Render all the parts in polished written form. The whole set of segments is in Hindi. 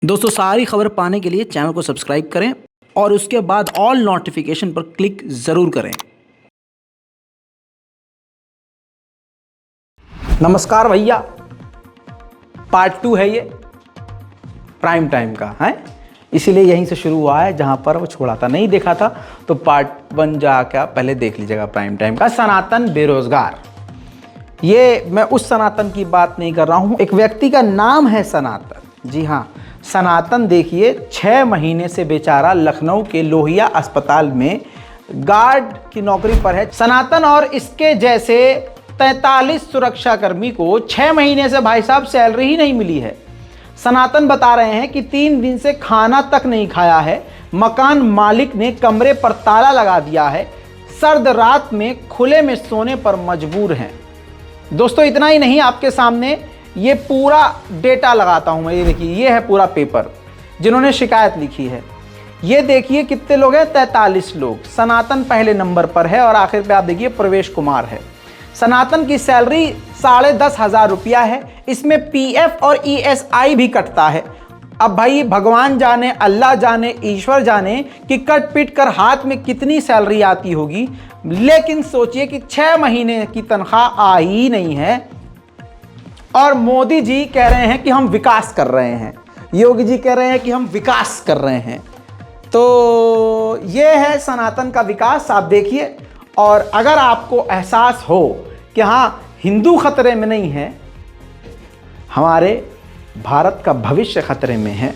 दोस्तों सारी खबर पाने के लिए चैनल को सब्सक्राइब करें और उसके बाद ऑल नोटिफिकेशन पर क्लिक ज़रूर करें। नमस्कार भैया, पार्ट 2 है ये प्राइम टाइम का है, इसीलिए यहीं से शुरू हुआ है जहां पर वो छोड़ा था। नहीं देखा था तो पार्ट 1 जाकर पहले देख लीजिएगा प्राइम टाइम का। सनातन बेरोजगार, ये मैं उस सनातन की बात नहीं कर रहा हूं, एक व्यक्ति का नाम है सनातन। जी हाँ, सनातन देखिए 6 महीने से बेचारा लखनऊ के लोहिया अस्पताल में गार्ड की नौकरी पर है। सनातन और इसके जैसे 43 सुरक्षाकर्मी को 6 महीने से भाई साहब सैलरी ही नहीं मिली है। सनातन बता रहे हैं कि 3 दिन से खाना तक नहीं खाया है, मकान मालिक ने कमरे पर ताला लगा दिया है, सर्द रात में खुले में सोने पर मजबूर हैं। दोस्तों इतना ही नहीं, आपके सामने ये पूरा डेटा लगाता हूं मैं। ये देखिए, ये है पूरा पेपर जिन्होंने शिकायत लिखी है। ये देखिए कितने लोग हैं, 43 लोग। सनातन पहले नंबर पर है और आखिर पे आप देखिए प्रवेश कुमार है। सनातन की सैलरी 10,500 रुपया है, इसमें पीएफ और ईएसआई भी कटता है। अब भाई भगवान जाने, अल्लाह जाने, ईश्वर जाने कि कट पीट कर हाथ में कितनी सैलरी आती होगी, लेकिन सोचिए कि 6 महीने की तनख्वाह आ ही नहीं है और मोदी जी कह रहे हैं कि हम विकास कर रहे हैं, योगी जी कह रहे हैं कि हम विकास कर रहे हैं। तो ये है सनातन का विकास, आप देखिए। और अगर आपको एहसास हो कि हाँ हिंदू खतरे में नहीं है, हमारे भारत का भविष्य खतरे में है,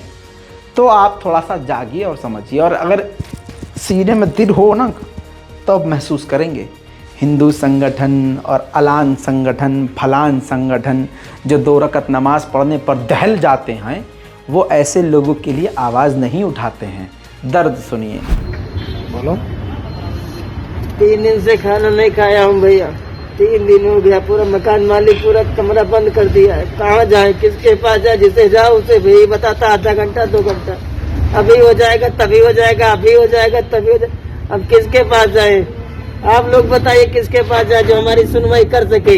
तो आप थोड़ा सा जागिए और समझिए। और अगर सीने में दिल हो ना तो आप महसूस करेंगे। हिंदू संगठन और अलान संगठन, फलान संगठन जो 2 रकत नमाज पढ़ने पर दहल जाते हैं, वो ऐसे लोगों के लिए आवाज़ नहीं उठाते हैं। दर्द सुनिए। बोलो। 3 दिन से खाना नहीं खाया हूँ भैया, 3 दिन हो गया। पूरा मकान मालिक पूरा कमरा बंद कर दिया है। कहाँ जाए, किसके पास जाए? जिसे जाओ उसे भी बताता आधा घंटा 2 घंटा, अभी हो जाएगा तभी हो जाएगा, अभी हो जाएगा तभी हो जाएगा। अब किसके पास जाए? आप लोग बताइए किसके पास जाए जो हमारी सुनवाई कर सके।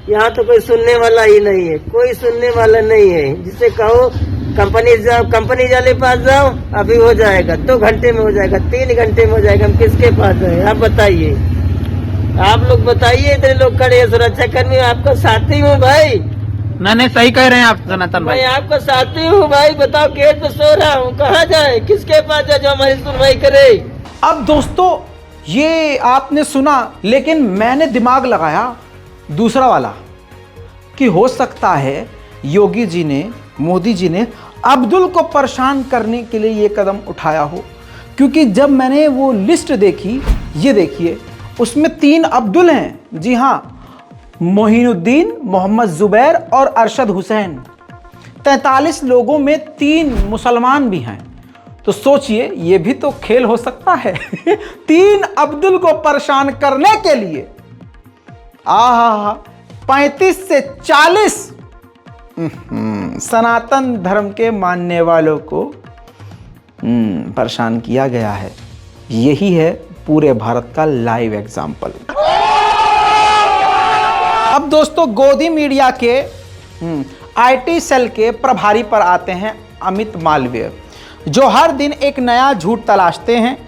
यहाँ तो कोई सुनने वाला ही नहीं है, कोई सुनने वाला नहीं है। जिसे कहो कंपनी जाओ, कंपनी वाले पास जाओ, अभी हो जाएगा, 2 घंटे में हो जाएगा, 3 घंटे में हो जाएगा। हम किसके पास जाए? आप बताइए, आप लोग बताइए। इतने लोग खड़े हैं, सुरक्षा कर्मी, आपका साथी हूँ भाई। नहीं सही कह रहे हैं आप सनातन भाई, मैं आपका साथी हूँ भाई। बताओ, गेट पे सो रहा हूँ, कहाँ जाए, किसके पास जाए जो हमारी सुनवाई करे? अब दोस्तों ये आपने सुना, लेकिन मैंने दिमाग लगाया दूसरा वाला कि हो सकता है योगी जी ने, मोदी जी ने अब्दुल को परेशान करने के लिए ये कदम उठाया हो। क्योंकि जब मैंने वो लिस्ट देखी, ये देखिए उसमें 3 अब्दुल हैं। जी हाँ, मोहिनुद्दीन, मोहम्मद जुबैर और अरशद हुसैन। 43 लोगों में 3 मुसलमान भी हैं। तो सोचिए, ये भी तो खेल हो सकता है। 3 अब्दुल को परेशान करने के लिए 35 से 40 सनातन धर्म के मानने वालों को परेशान किया गया है। यही है पूरे भारत का लाइव एग्जाम्पल। अब दोस्तों गोदी मीडिया के आईटी सेल के प्रभारी पर आते हैं अमित मालवीय, जो हर दिन एक नया झूठ तलाशते हैं,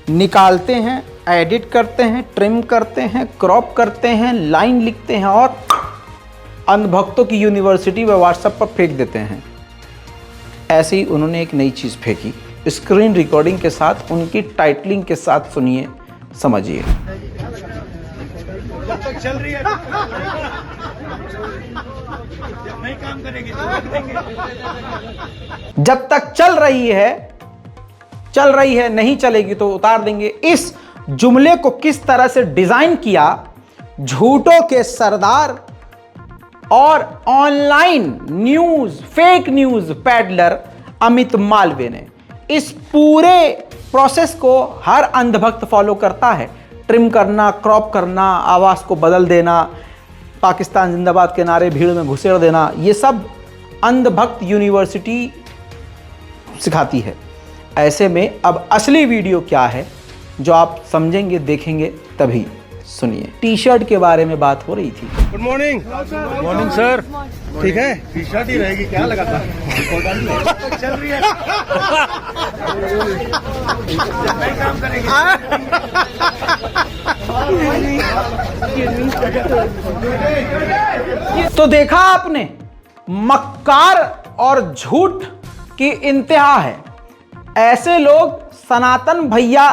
निकालते हैं, एडिट करते हैं, ट्रिम करते हैं, क्रॉप करते हैं, लाइन लिखते हैं और अंधभक्तों की यूनिवर्सिटी व व्हाट्सएप पर फेंक देते हैं। ऐसे ही उन्होंने एक नई चीज़ फेंकी, स्क्रीन रिकॉर्डिंग के साथ, उनकी टाइटलिंग के साथ। सुनिए, समझिए। जब तक चल रही है नहीं काम करेगी तो रख देंगे। जब तक चल रही है, नहीं चलेगी तो उतार देंगे। इस जुमले को किस तरह से डिजाइन किया झूठों के सरदार और online news, fake news peddler Amit Malviya ने। इस पूरे प्रोसेस को हर अंधभक्त फॉलो करता है। ट्रिम करना, क्रॉप करना, आवाज को बदल देना, पाकिस्तान जिंदाबाद के नारे भीड़ में घुसेड़ देना, ये सब अंधभक्त यूनिवर्सिटी सिखाती है। ऐसे में अब असली वीडियो क्या है जो आप समझेंगे, देखेंगे तभी। सुनिए। टी शर्ट के बारे में बात हो रही थी। Good morning. Morning sir. ठीक है, टी शर्ट ही रहेगी क्या लगातार? चल रही है नहीं काम करेगी। तो देखा आपने, मक्कार और झूठ की इंतहा है। ऐसे लोग सनातन भैया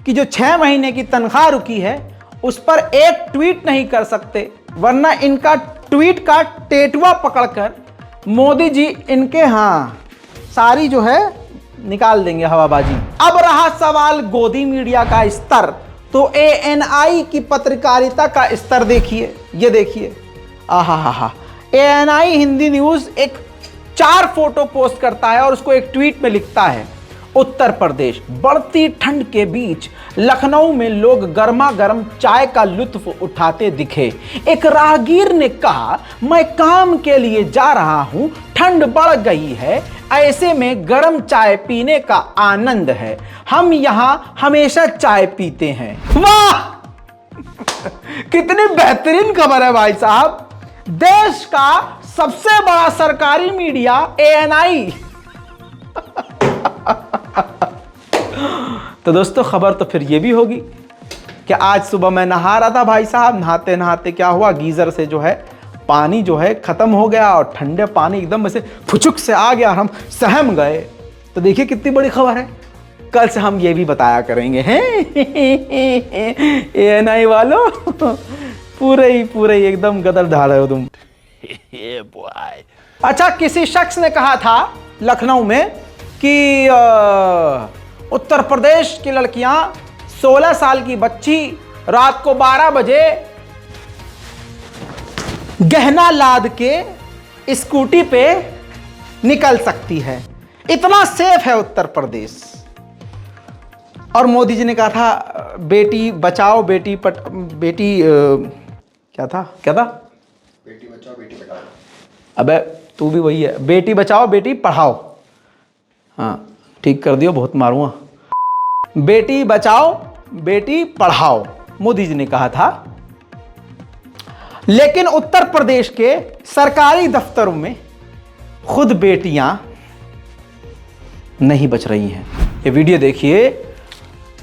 की जो 6 महीने की तनख्वाह रुकी है उस पर एक ट्वीट नहीं कर सकते, वरना इनका ट्वीट का टेटुआ पकड़कर मोदी जी इनके सारी जो है निकाल देंगे हवाबाजी। अब रहा सवाल गोदी मीडिया का स्तर, तो ANI की पत्रकारिता का स्तर देखिए, ये देखिए, आहा। ANI हिंदी न्यूज एक 4 फोटो पोस्ट करता है और उसको एक ट्वीट में लिखता है, उत्तर प्रदेश, बढ़ती ठंड के बीच लखनऊ में लोग गर्मा गर्म चाय का लुत्फ उठाते दिखे। एक राहगीर ने कहा, मैं काम के लिए जा रहा हूं, ठंड बढ़ गई है, ऐसे में गर्म चाय पीने का आनंद है, हम यहां हमेशा चाय पीते हैं। वाह कितनी बेहतरीन खबर है भाई साहब। देश का सबसे बड़ा सरकारी मीडिया ANI। तो दोस्तों खबर तो फिर ये भी होगी कि आज सुबह मैं नहा रहा था भाई साहब, नहाते नहाते क्या हुआ, गीजर से जो है पानी जो है खत्म हो गया और ठंडे पानी एकदम ऐसे फुचुक से आ गया और हम सहम गए। तो देखिए कितनी बड़ी खबर है, कल से हम ये भी बताया करेंगे हैं ANI वालों, पूरे ही एकदम गदर ढा रहे हो तुम। अच्छा, किसी शख्स ने कहा था लखनऊ में कि उत्तर प्रदेश की लड़कियां 16 साल की बच्ची रात को 12 बजे गहना लाद के स्कूटी पे निकल सकती है, इतना सेफ है उत्तर प्रदेश। और मोदी जी ने कहा था बेटी बचाओ बेटी क्या था बेटी बचाओ बेटी पढ़ाओ। अबे तू भी वही है, बेटी बचाओ बेटी पढ़ाओ। हाँ ठीक कर दियो, बहुत मारूंगा। बेटी बचाओ बेटी पढ़ाओ मोदी जी ने कहा था, लेकिन उत्तर प्रदेश के सरकारी दफ्तरों में खुद बेटियां नहीं बच रही हैं। ये वीडियो देखिए,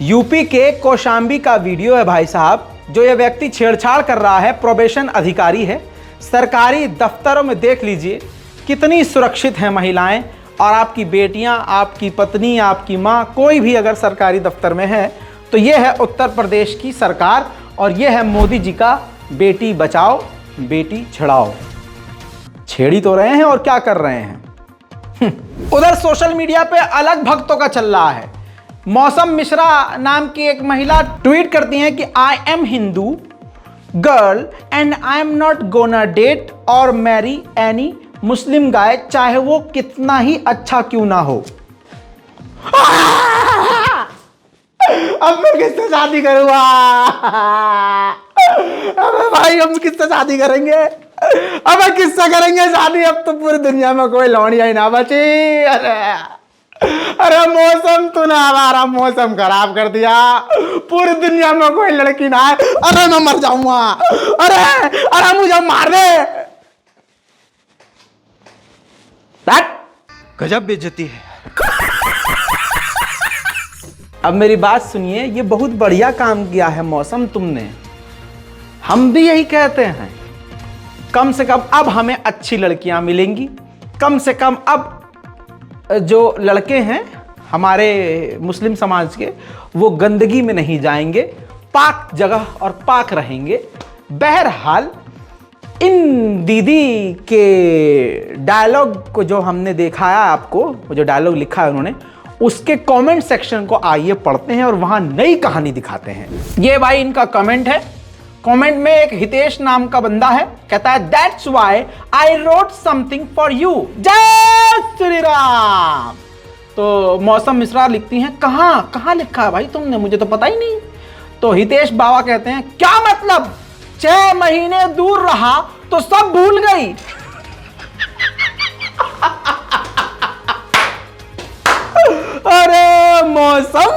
यूपी के कौशाम्बी का वीडियो है भाई साहब। जो ये व्यक्ति छेड़छाड़ कर रहा है प्रोबेशन अधिकारी है। सरकारी दफ्तरों में देख लीजिए कितनी सुरक्षित हैं महिलाएं, और आपकी बेटियां, आपकी पत्नी, आपकी मां, कोई भी अगर सरकारी दफ्तर में है तो यह है उत्तर प्रदेश की सरकार और यह है मोदी जी का बेटी बचाओ बेटी छड़ाओ। छेड़ी तो रहे हैं और क्या कर रहे हैं। उधर सोशल मीडिया पे अलग भक्तों का चल रहा है। मौसम मिश्रा नाम की एक महिला ट्वीट करती हैं कि I am Hindu girl and I am not gonna date और मैरी एनी मुस्लिम गाय, चाहे वो कितना ही अच्छा क्यों ना हो। अब मैं किससे शादी करूंगा? अबे भाई हम किससे शादी करेंगे? अब किससे करेंगे शादी? अब तो पूरी दुनिया में कोई लौंडिया ही ना बची। अरे मौसम तूने हमारा मौसम खराब कर दिया, पूरी दुनिया में कोई लड़की ना है। अरे मैं मर जाऊंगा, अरे मुझे मार दे। गजब बेइज्जती है। अब मेरी बात सुनिए, ये बहुत बढ़िया काम किया है मौसम तुमने, हम भी यही कहते हैं। कम से कम अब हमें अच्छी लड़कियां मिलेंगी, कम से कम अब जो लड़के हैं हमारे मुस्लिम समाज के वो गंदगी में नहीं जाएंगे, पाक जगह और पाक रहेंगे। बहरहाल इन दीदी के डायलॉग को जो हमने दिखाया आपको, वो जो डायलॉग लिखा है उन्होंने, उसके कमेंट सेक्शन को आइए पढ़ते हैं और वहां नई कहानी दिखाते हैं। ये भाई इनका कमेंट है। कमेंट में एक हितेश नाम का बंदा है, कहता है that's why I wrote something for you, जय श्री राम। तो मौसम मिश्रा लिखती हैं कहां लिखा है भाई तुमने, मुझे तो पता ही नहीं। तो हितेश बाबा कहते हैं क्या मतलब, 6 महीने दूर रहा तो सब भूल गई। अरे मौसम,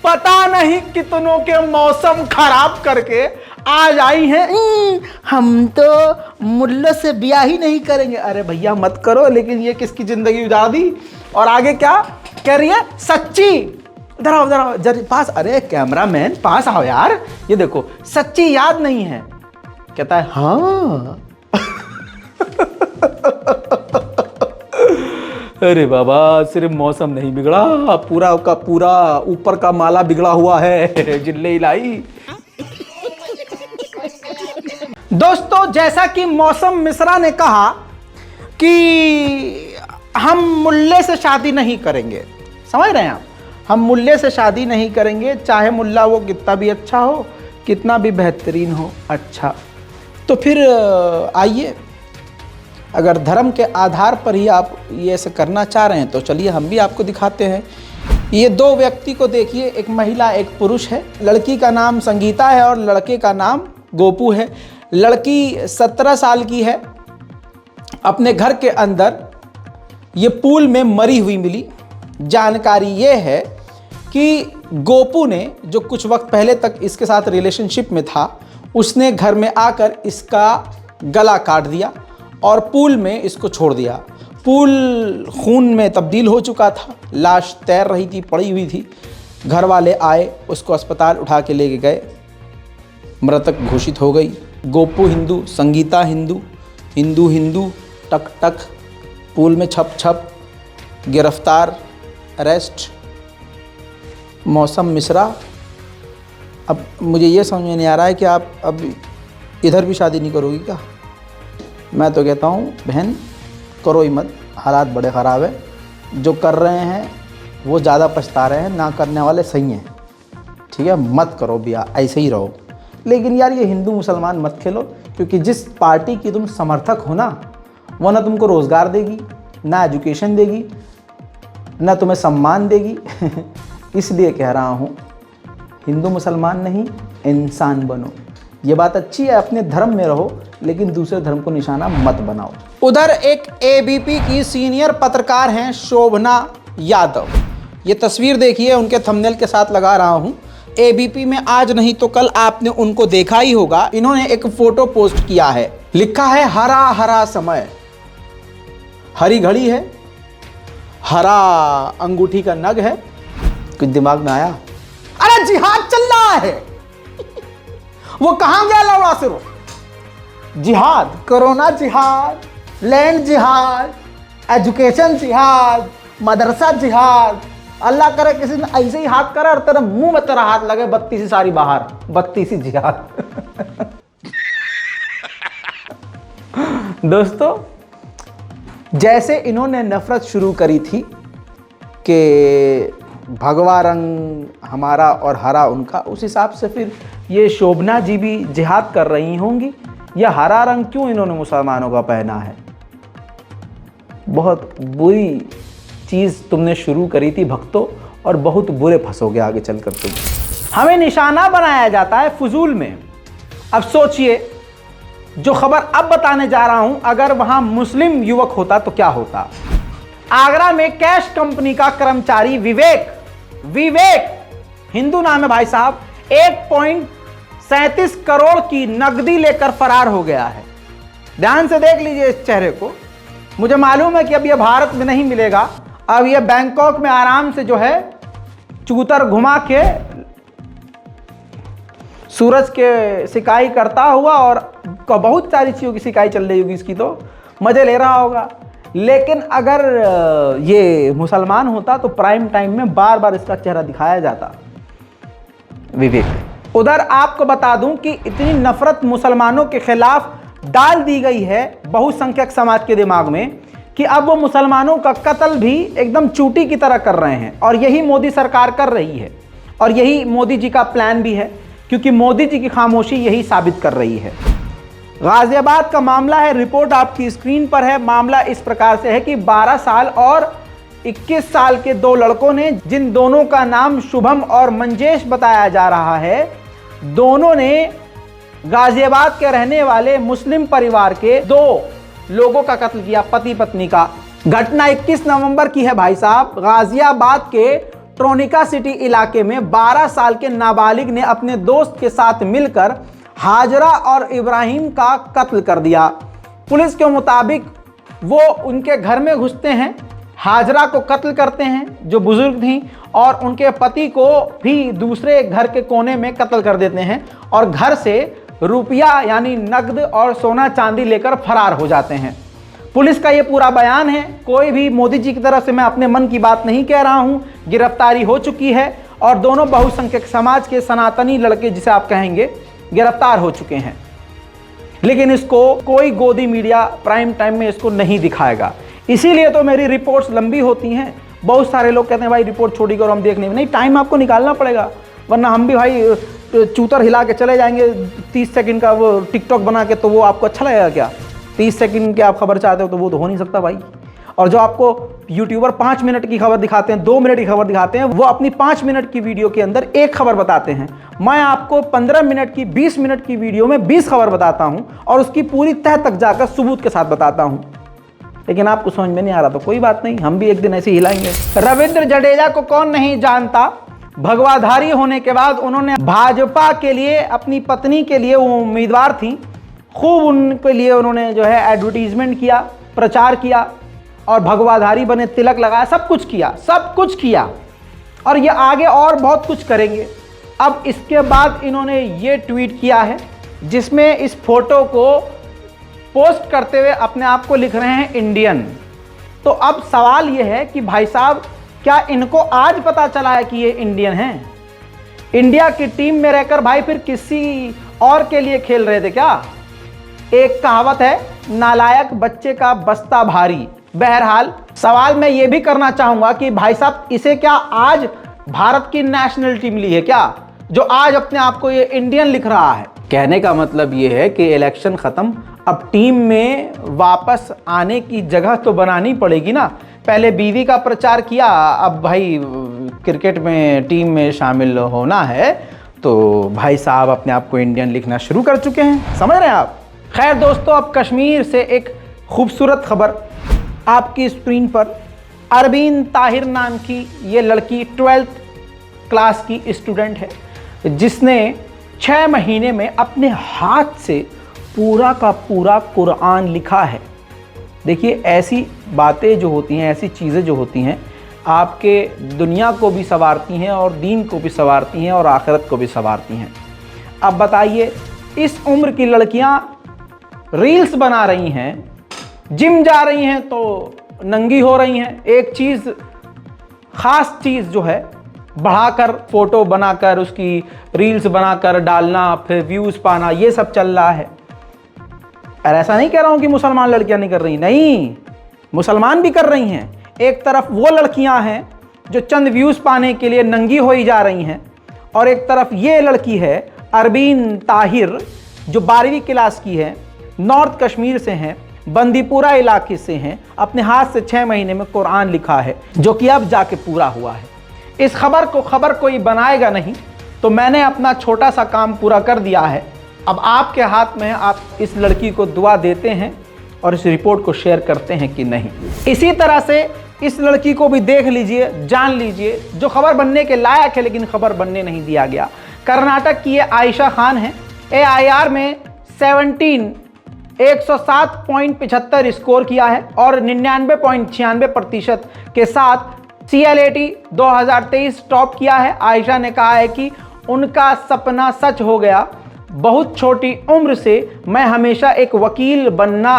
पता नहीं कितनों के मौसम खराब करके आज आई हैं हम तो मुल्लों से ब्याह ही नहीं करेंगे। अरे भैया मत करो, लेकिन ये किसकी जिंदगी उजाड़ दी। और आगे क्या कह रही है, सच्ची, इधर आओ इधर आओ जरा पास, अरे कैमरामैन पास आओ यार, ये देखो सच्ची याद नहीं है। कहता है हाँ अरे बाबा सिर्फ मौसम नहीं बिगड़ा, पूरा का पूरा ऊपर का माला बिगड़ा हुआ है जिल्ले इलाई। दोस्तों जैसा कि मौसम मिश्रा ने कहा कि हम मुल्ले से शादी नहीं करेंगे, समझ रहे हैं आप, हम मुल्ले से शादी नहीं करेंगे, चाहे मुल्ला वो कितना भी अच्छा हो, कितना भी बेहतरीन हो। अच्छा तो फिर आइए, अगर धर्म के आधार पर ही आप ये ऐसे करना चाह रहे हैं तो चलिए हम भी आपको दिखाते हैं। ये दो व्यक्ति को देखिए, एक महिला एक पुरुष है। लड़की का नाम संगीता है और लड़के का नाम गोपू है। लड़की 17 साल की है। अपने घर के अंदर ये पूल में मरी हुई मिली। जानकारी ये है कि गोपू ने जो कुछ वक्त पहले तक इसके साथ रिलेशनशिप में था, उसने घर में आकर इसका गला काट दिया और पूल में इसको छोड़ दिया। पूल खून में तब्दील हो चुका था, लाश तैर रही थी, पड़ी हुई थी। घर वाले आए, उसको अस्पताल उठा के लेके गए, मृतक घोषित हो गई। गोपू हिंदू, संगीता हिंदू, हिंदू हिंदू, टक टक, पूल में छप छप, गिरफ्तार, अरेस्ट। मौसम मिश्रा, अब मुझे ये समझ में नहीं आ रहा है कि आप अब इधर भी शादी नहीं करोगी क्या? मैं तो कहता हूँ बहन करो ही मत, हालात बड़े ख़राब है। जो कर रहे हैं वो ज़्यादा पछता रहे हैं, ना करने वाले सही हैं। ठीक है, मत करो ब्याह, ऐसे ही रहो। लेकिन यार ये हिंदू मुसलमान मत खेलो, क्योंकि जिस पार्टी की तुम समर्थक हो ना, वो ना तुमको रोज़गार देगी, ना एजुकेशन देगी, ना तुम्हें सम्मान देगी इसलिए कह रहा हूँ हिंदू मुसलमान नहीं, इंसान बनो। ये बात अच्छी है, अपने धर्म में रहो, लेकिन दूसरे धर्म को निशाना मत बनाओ। उधर एक एबीपी की सीनियर पत्रकार हैं शोभना यादव। ये तस्वीर देखिए, उनके थंबनेल के साथ लगा रहा हूँ। एबीपी में आज नहीं तो कल आपने उनको देखा ही होगा। इन्होंने एक फोटो पोस्ट किया है, लिखा है हरा हरा समय। हरी घड़ी है, हरा अंगूठी का नग है। कुछ दिमाग में आया, अरे जिहाद चल रहा है वो कहां गया लौड़ा सिरो? जिहाद, कोरोना जिहाद, लैंड जिहाद, एजुकेशन जिहाद, मदरसा जिहाद। अल्लाह करे किसी ने ऐसे ही हाथ करे और तेरे मुंह में तेरा हाथ लगे, 32 सारी बाहर, 32 जिहाद दोस्तों जैसे इन्होंने नफरत शुरू करी थी कि भगवा रंग हमारा और हरा उनका, उस हिसाब से फिर ये शोभना जी भी जिहाद कर रही होंगी। यह हरा रंग क्यों इन्होंने मुसलमानों का पहना है? बहुत बुरी चीज़ तुमने शुरू करी थी भक्तों, और बहुत बुरे फंसोगे आगे चलकर तुम। हमें निशाना बनाया जाता है फजूल में। अब सोचिए, जो खबर अब बताने जा रहा हूं, अगर वहां मुस्लिम युवक होता तो क्या होता। आगरा में कैश कंपनी का कर्मचारी विवेक हिंदू नाम है भाई साहब, 1.37 करोड़ की नकदी लेकर फरार हो गया है। ध्यान से देख लीजिए इस चेहरे को। मुझे मालूम है कि अब यह भारत में नहीं मिलेगा, अब यह बैंकॉक में आराम से जो है चूतर घुमा के सूरज के सिकाई करता हुआ, और बहुत सारी चीज़ों की सिकाई चल रही होगी इसकी, तो मज़े ले रहा होगा। लेकिन अगर ये मुसलमान होता तो प्राइम टाइम में बार बार इसका चेहरा दिखाया जाता। विवेक। उधर आपको बता दूं कि इतनी नफरत मुसलमानों के खिलाफ डाल दी गई है बहुसंख्यक समाज के दिमाग में कि अब वो मुसलमानों का कत्ल भी एकदम चूटी की तरह कर रहे हैं। और यही मोदी सरकार कर रही है, और यही मोदी जी का प्लान भी है, क्योंकि मोदी जी की खामोशी यही साबित कर रही है। गाजियाबाद का मामला है, रिपोर्ट आपकी स्क्रीन पर है। मामला इस प्रकार से है कि 12 साल और 21 साल के दो लड़कों ने, जिन दोनों का नाम शुभम और मंजेश बताया जा रहा है, दोनों ने गाजियाबाद के रहने वाले मुस्लिम परिवार के 2 लोगों का कत्ल किया, पति पत्नी का। घटना 21 नवंबर की है भाई साहब। गाजियाबाद के ट्रोनिका सिटी इलाके में 12 साल के नाबालिग ने अपने दोस्त के साथ मिलकर हाजरा और इब्राहिम का कत्ल कर दिया। पुलिस के मुताबिक वो उनके घर में घुसते हैं, हाजरा को कत्ल करते हैं जो बुजुर्ग थीं, और उनके पति को भी दूसरे घर के कोने में कत्ल कर देते हैं और घर से रुपया यानी नकद और सोना चांदी लेकर फरार हो जाते हैं। पुलिस का ये पूरा बयान है। कोई भी मोदी जी की तरफ से मैं अपने मन की बात नहीं कह रहा हूँ। गिरफ्तारी हो चुकी है और दोनों बहुसंख्यक समाज के सनातनी लड़के जिसे आप कहेंगे गिरफ्तार हो चुके हैं, लेकिन इसको कोई गोदी मीडिया प्राइम टाइम में इसको नहीं दिखाएगा। इसीलिए तो मेरी रिपोर्ट्स लंबी होती हैं। बहुत सारे लोग कहते हैं भाई रिपोर्ट छोड़ी करो, हम देख नहीं, टाइम आपको निकालना पड़ेगा, वरना हम भी भाई चूतर हिला के चले जाएंगे 30 सेकंड का वो टिकटॉक बना के, तो वो आपको अच्छा लगेगा क्या? 30 सेकंड की आप खबर चाहते हो तो वो तो हो नहीं सकता भाई। और जो आपको यूट्यूबर 5 मिनट की खबर दिखाते हैं, 2 मिनट की खबर दिखाते हैं, वो अपनी 5 मिनट की वीडियो के अंदर एक खबर बताते हैं। मैं आपको 15 मिनट की 20 मिनट की वीडियो में 20 खबर बताता हूं और उसकी पूरी तह तक जाकर सबूत के साथ बताता हूं। लेकिन आपको समझ में नहीं आ रहा तो कोई बात नहीं, हम भी एक दिन ऐसे हिलाएंगे। रविंद्र जडेजा को कौन नहीं जानता। भगवाधारी होने के बाद उन्होंने भाजपा के लिए, अपनी पत्नी के लिए, वो उम्मीदवार थी, खूब उनके लिए उन्होंने जो है एडवर्टीजमेंट किया, प्रचार किया और भगवाधारी बने, तिलक लगाया, सब कुछ किया और ये आगे और बहुत कुछ करेंगे। अब इसके बाद इन्होंने ये ट्वीट किया है जिसमें इस फोटो को पोस्ट करते हुए अपने आप को लिख रहे हैं इंडियन। तो अब सवाल ये है कि भाई साहब, क्या इनको आज पता चला है कि ये इंडियन हैं? इंडिया की टीम में रहकर भाई फिर किसी और के लिए खेल रहे थे क्या? एक कहावत है, नालायक बच्चे का बस्ता भारी। बहरहाल सवाल मैं ये भी करना चाहूंगा कि भाई साहब, इसे क्या आज भारत की नेशनलिटी मिली है क्या, जो आज अपने आप को ये इंडियन लिख रहा है? कहने का मतलब ये है कि इलेक्शन खत्म, अब टीम में वापस आने की जगह तो बनानी पड़ेगी ना। पहले बीवी का प्रचार किया, अब भाई क्रिकेट में टीम में शामिल होना है, तो भाई साहब अपने आप को इंडियन लिखना शुरू कर चुके हैं। समझ रहे हैं आप? खैर दोस्तों, अब कश्मीर से एक खूबसूरत खबर आपकी स्क्रीन पर। अरबीन ताहिर नाम की ये लड़की 12th क्लास की स्टूडेंट है, जिसने 6 महीने में अपने हाथ से पूरा का पूरा कुरान लिखा है। देखिए, ऐसी बातें जो होती हैं, ऐसी चीज़ें जो होती हैं, आपके दुनिया को भी संवारती हैं और दीन को भी संवारती हैं और आखिरत को भी संवारती हैं। अब बताइए, इस उम्र की लड़कियां रील्स बना रही हैं, जिम जा रही हैं तो नंगी हो रही हैं। एक चीज़, ख़ास चीज़ जो है, बढ़ाकर फ़ोटो बनाकर उसकी रील्स बनाकर डालना, फिर व्यूज़ पाना, ये सब चल रहा है। और ऐसा नहीं कह रहा हूँ कि मुसलमान लड़कियां नहीं कर रही, नहीं, मुसलमान भी कर रही हैं। एक तरफ वो लड़कियां हैं जो चंद व्यूज़ पाने के लिए नंगी होई जा रही हैं, और एक तरफ ये लड़की है अरबीन ताहिर, जो 12वीं क्लास की है, नॉर्थ कश्मीर से हैं, बंदीपुरा इलाके से हैं, अपने हाथ से 6 महीने में कुरान लिखा है, जो कि अब जाके पूरा हुआ है। इस खबर कोई बनाएगा नहीं, तो मैंने अपना छोटा सा काम पूरा कर दिया है। अब आपके हाथ में है, आप इस लड़की को दुआ देते हैं और इस रिपोर्ट को शेयर करते हैं कि नहीं। इसी तरह से इस लड़की को भी देख लीजिए, जान लीजिए, जो खबर बनने के लायक है लेकिन खबर बनने नहीं दिया गया। कर्नाटक की ये आयशा खान है। AIR में 107.75 स्कोर किया है और 99.96% के साथ CLAT 2023 टॉप किया है। आयशा ने कहा है कि उनका सपना सच हो गया। बहुत छोटी उम्र से मैं हमेशा एक वकील बनना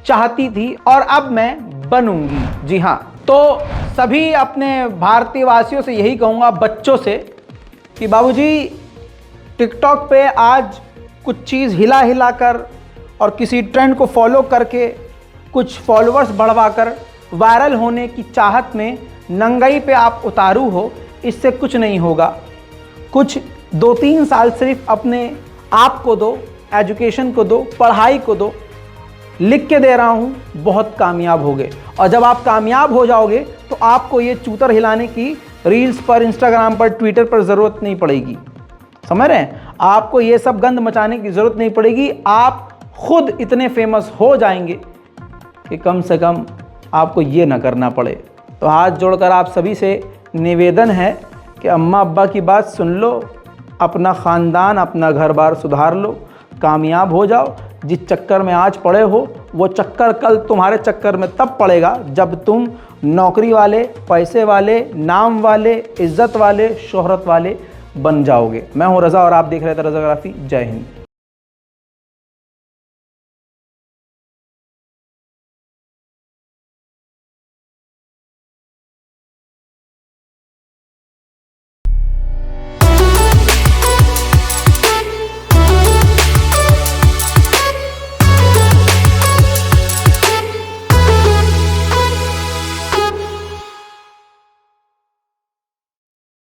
चाहती थी और अब मैं बनूंगी। जी हाँ, तो सभी अपने भारतीय वासियों से यही कहूँगा, बच्चों से, कि बाबूजी टिकटॉक पे आज कुछ चीज़ हिला कर और किसी ट्रेंड को फॉलो करके कुछ फॉलोअर्स बढ़वा कर वायरल होने की चाहत में नंगाई पे आप उतारू हो, इससे कुछ नहीं होगा। कुछ 2-3 साल सिर्फ अपने आप को दो, एजुकेशन को दो, पढ़ाई को दो। लिख के दे रहा हूँ, बहुत कामयाब होगे। और जब आप कामयाब हो जाओगे तो आपको ये चूतर हिलाने की रील्स पर, इंस्टाग्राम पर, ट्विटर पर ज़रूरत नहीं पड़ेगी। समझ रहे हैं? आपको ये सब गंद मचाने की ज़रूरत नहीं पड़ेगी। आप खुद इतने फेमस हो जाएंगे कि कम से कम आपको ये ना करना पड़े। तो हाथ जोड़कर आप सभी से निवेदन है कि अम्मा अब्बा की बात सुन लो, अपना ख़ानदान, अपना घर बार सुधार लो, कामयाब हो जाओ। जिस चक्कर में आज पड़े हो वो चक्कर कल तुम्हारे चक्कर में तब पड़ेगा जब तुम नौकरी वाले, पैसे वाले, नाम वाले, इज्जत वाले, शोहरत वाले बन जाओगे। मैं हूं रज़ा और आप देख रहे थे रज़ाग्राफी। जय हिंद।